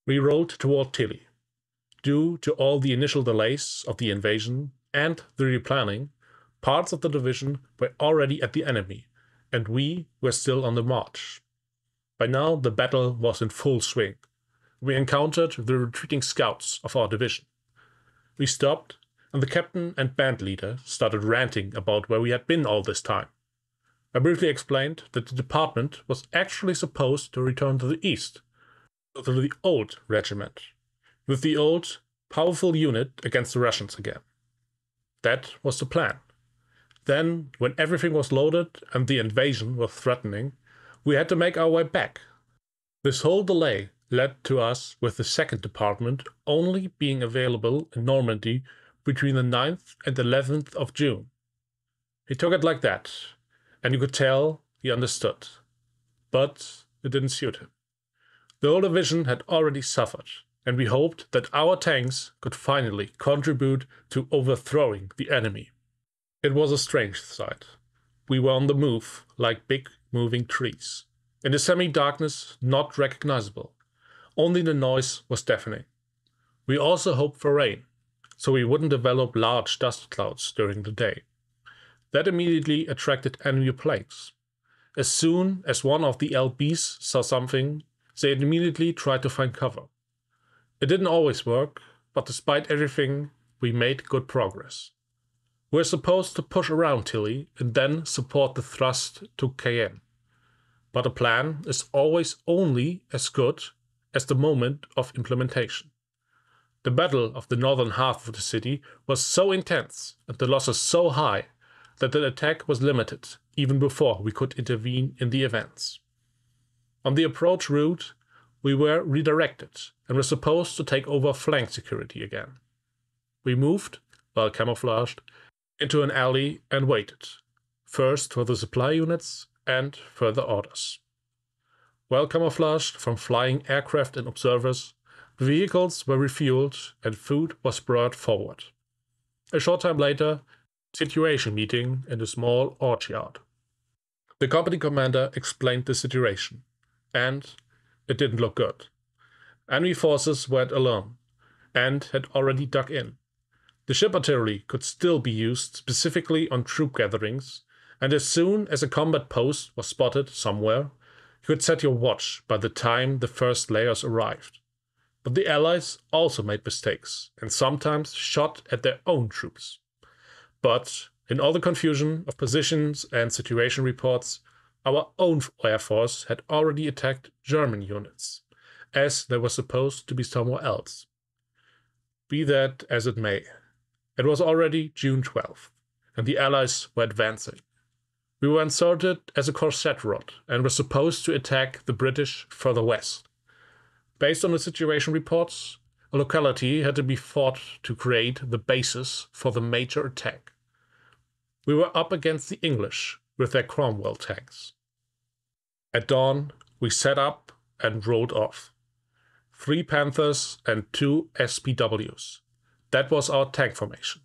We rode toward Tilly. Due to all the initial delays of the invasion and the replanning, parts of the division were already at the enemy, and we were still on the march. By now the battle was in full swing. We encountered the retreating scouts of our division. We stopped, and the captain and band leader started ranting about where we had been all this time. I briefly explained that the department was actually supposed to return to the east, to the old regiment, with the old, powerful unit against the Russians again. That was the plan. Then, when everything was loaded and the invasion was threatening, we had to make our way back. This whole delay led to us with the 2nd Department only being available in Normandy between the 9th and 11th of June. He took it like that, and you could tell he understood. But it didn't suit him. The whole division had already suffered, and we hoped that our tanks could finally contribute to overthrowing the enemy. It was a strange sight. We were on the move, like big moving trees. In the semi-darkness, not recognizable. Only the noise was deafening. We also hoped for rain, so we wouldn't develop large dust clouds during the day. That immediately attracted enemy planes. As soon as one of the LBs saw something, they immediately tried to find cover. It didn't always work, but despite everything, we made good progress. We're supposed to push around Tilly and then support the thrust to Cayenne. But a plan is always only as good as the moment of implementation. The battle of the northern half of the city was so intense and the losses so high that the attack was limited even before we could intervene in the events. On the approach route, we were redirected and were supposed to take over flank security again. We moved, well camouflaged, into an alley and waited, first for the supply units and further orders. Well camouflaged from flying aircraft and observers, the vehicles were refueled and food was brought forward. A short time later, situation meeting in a small orchard. The company commander explained the situation, and it didn't look good. Enemy forces were at alarm and had already dug in. The ship artillery could still be used specifically on troop gatherings, and as soon as a combat post was spotted somewhere, you could set your watch by the time the first layers arrived. But the Allies also made mistakes, and sometimes shot at their own troops. But in all the confusion of positions and situation reports, our own Air Force had already attacked German units, as they were supposed to be somewhere else. Be that as it may, it was already June 12th, and the Allies were advancing. We were inserted as a corset rod and were supposed to attack the British further west. Based on the situation reports, a locality had to be fought to create the basis for the major attack. We were up against the English with their Cromwell tanks. At dawn, we set up and rode off. 3 Panthers and 2 SPWs. That was our tank formation.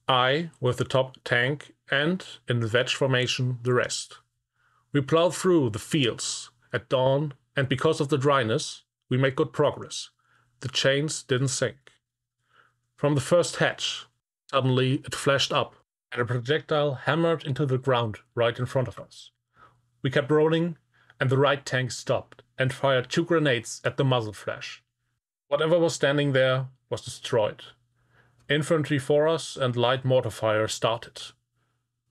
I with the top tank and, in the wedge formation, the rest. We plowed through the fields at dawn, and because of the dryness, we made good progress. The chains didn't sink. From the first hatch, suddenly it flashed up, and a projectile hammered into the ground right in front of us. We kept rolling, and the right tank stopped and fired 2 grenades at the muzzle flash. Whatever was standing there was destroyed. Infantry for us and light mortar fire started.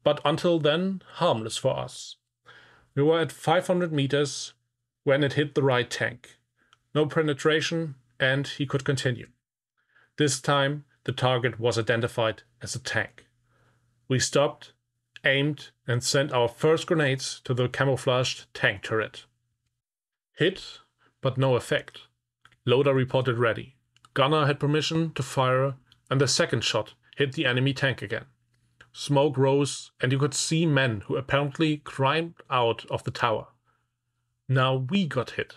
But until then, harmless for us. We were at 500 meters when it hit the right tank. No penetration, and he could continue. This time, the target was identified as a tank. We stopped, aimed, and sent our first grenades to the camouflaged tank turret. Hit, but no effect. Loader reported ready. Gunner had permission to fire, and the second shot hit the enemy tank again. Smoke rose, and you could see men who apparently climbed out of the tower. Now we got hit,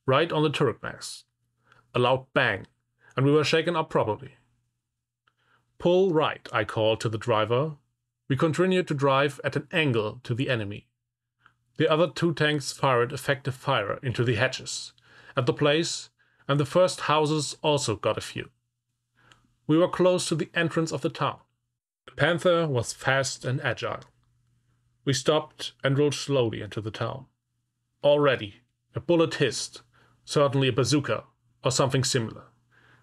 right on the turret mast. A loud bang, and we were shaken up properly. Pull right, I called to the driver. We continued to drive at an angle to the enemy. The other 2 tanks fired effective fire into the hatches, at the place, and the first houses also got a few. We were close to the entrance of the town. The Panther was fast and agile. We stopped and rolled slowly into the town. Already, a bullet hissed, certainly a bazooka or something similar.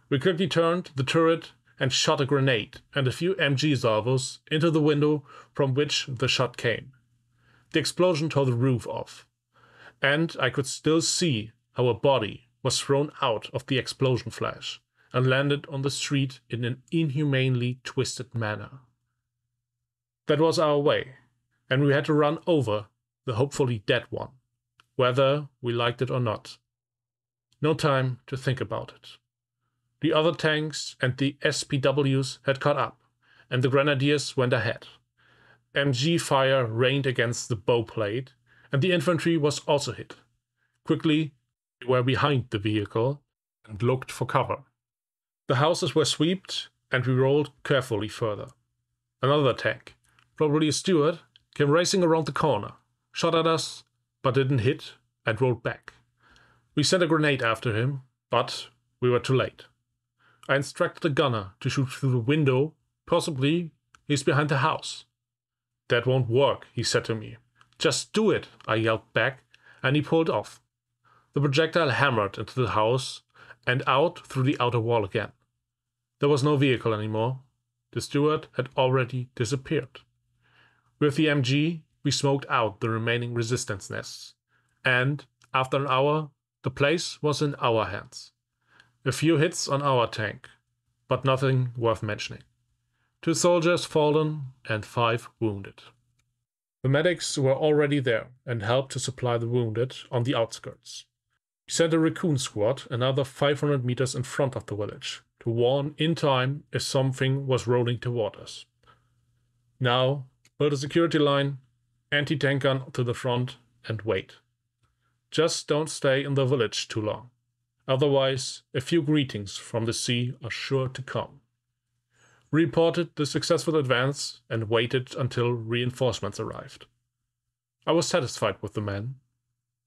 We quickly turned the turret and shot a grenade and a few MG salvos into the window from which the shot came. The explosion tore the roof off, and I could still see how a body was thrown out of the explosion flash and landed on the street in an inhumanely twisted manner. That was our way, and we had to run over the hopefully dead one, whether we liked it or not. No time to think about it. The other tanks and the SPWs had caught up, and the grenadiers went ahead. MG fire rained against the bow plate, and the infantry was also hit. Quickly, we were behind the vehicle and looked for cover. The houses were swept, and we rolled carefully further. Another tank, probably a steward, came racing around the corner, shot at us, but didn't hit, and rolled back. We sent a grenade after him, but we were too late. I instructed the gunner to shoot through the window. Possibly he's behind the house. That won't work, he said to me. Just do it, I yelled back, and he pulled off. The projectile hammered into the house and out through the outer wall again. There was no vehicle anymore. The steward had already disappeared. With the MG, we smoked out the remaining resistance nests, and after an hour, the place was in our hands. A few hits on our tank, but nothing worth mentioning. 2 soldiers fallen and 5 wounded. The medics were already there and helped to supply the wounded on the outskirts. We sent a raccoon squad another 500 meters in front of the village to warn in time if something was rolling toward us. Now, build a security line, anti-tank gun to the front, and wait. Just don't stay in the village too long. Otherwise, a few greetings from the sea are sure to come. We reported the successful advance and waited until reinforcements arrived. I was satisfied with the men.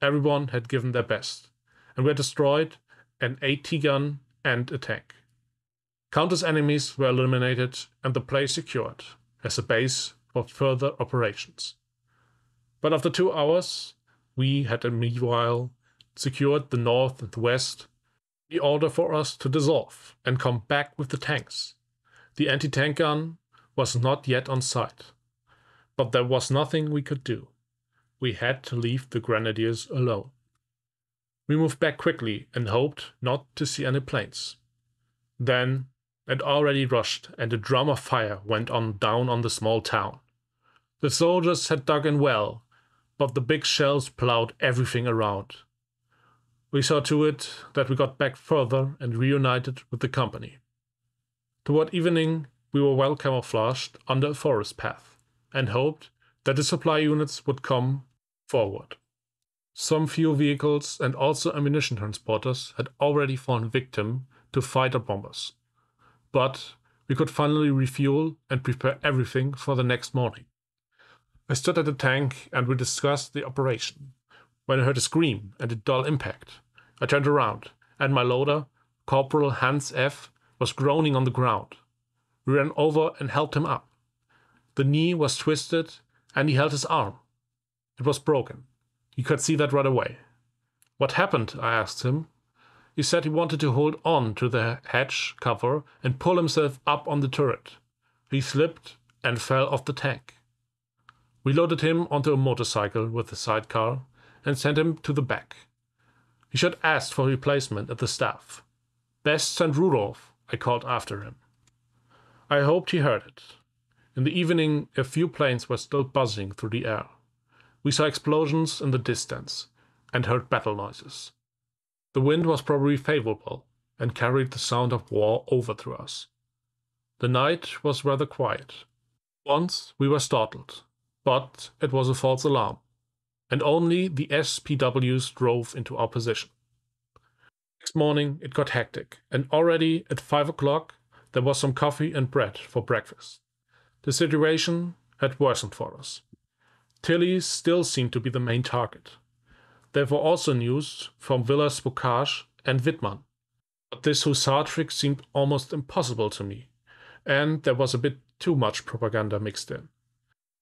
Everyone had given their best, and we had destroyed an AT gun and a tank. Countless enemies were eliminated and the place secured as a base for further operations. But after 2 hours, we had meanwhile secured the north and the west. The order for us to dissolve and come back with the tanks. The anti-tank gun was not yet on site, but there was nothing we could do. We had to leave the grenadiers alone. We moved back quickly and hoped not to see any planes. Then it already rushed and a drum of fire went on down on the small town. The soldiers had dug in well, but the big shells plowed everything around. We saw to it that we got back further and reunited with the company. Toward evening, we were well camouflaged under a forest path and hoped that the supply units would come forward. Some few vehicles and also ammunition transporters had already fallen victim to fighter bombers. But we could finally refuel and prepare everything for the next morning. I stood at the tank and we discussed the operation. When I heard a scream and a dull impact, I turned around, and my loader, Corporal Hans F., was groaning on the ground. We ran over and helped him up. The knee was twisted, and he held his arm. It was broken. He could see that right away. What happened? I asked him. He said he wanted to hold on to the hatch cover and pull himself up on the turret. He slipped and fell off the tank. We loaded him onto a motorcycle with a sidecar and sent him to the back. He should ask for replacement at the staff. Best send Rudolf, I called after him. I hoped he heard it. In the evening, a few planes were still buzzing through the air. We saw explosions in the distance and heard battle noises. The wind was probably favorable and carried the sound of war over to us. The night was rather quiet. Once we were startled, but it was a false alarm, and only the SPWs drove into our position. Next morning it got hectic, and already at 5 o'clock there was some coffee and bread for breakfast. The situation had worsened for us. Tilly still seemed to be the main target. There were also news from Villas Bocage and Wittmann, But this hussar trick seemed almost impossible to me, and there was a bit too much propaganda mixed in.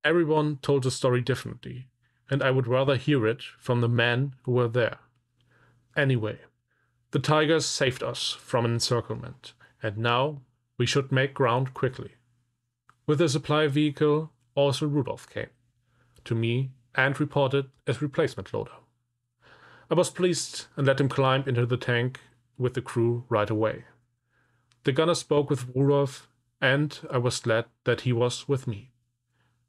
Everyone told the story differently, and I would rather hear it from the men who were there. Anyway, the Tigers saved us from an encirclement, and now we should make ground quickly. With the supply vehicle, also Rudolf came to me and reported as replacement loader. I was pleased and let him climb into the tank with the crew right away. The gunner spoke with Rudolf, and I was glad that he was with me.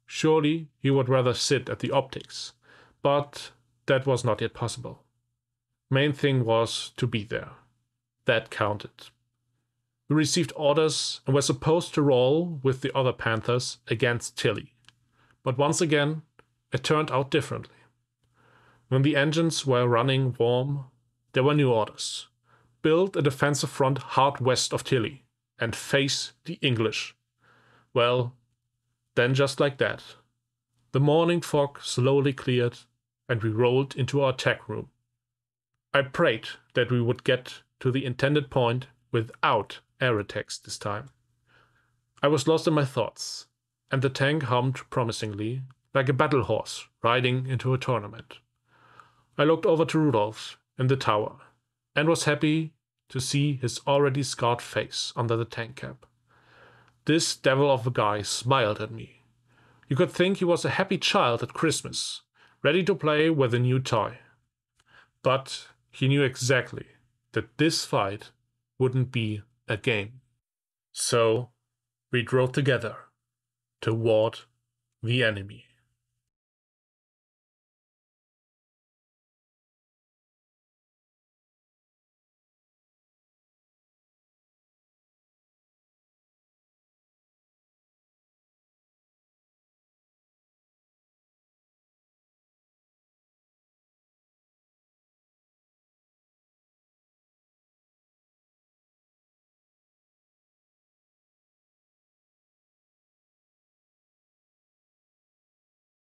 Surely he would rather sit at the optics, but that was not yet possible. Main thing was to be there. That counted. We received orders and were supposed to roll with the other Panthers against Tilly. But once again, it turned out differently. When the engines were running warm, there were new orders. Build a defensive front hard west of Tilly and face the English. Well, then just like that, the morning fog slowly cleared and we rolled into our tech room. I prayed that we would get to the intended point without air attacks this time. I was lost in my thoughts, and the tank hummed promisingly, like a battle horse riding into a tournament. I looked over to Rudolf in the tower, and was happy to see his already scarred face under the tank cap. This devil of a guy smiled at me. You could think he was a happy child at Christmas, ready to play with a new toy. But he knew exactly that this fight wouldn't be a game. So we drove together toward the enemy.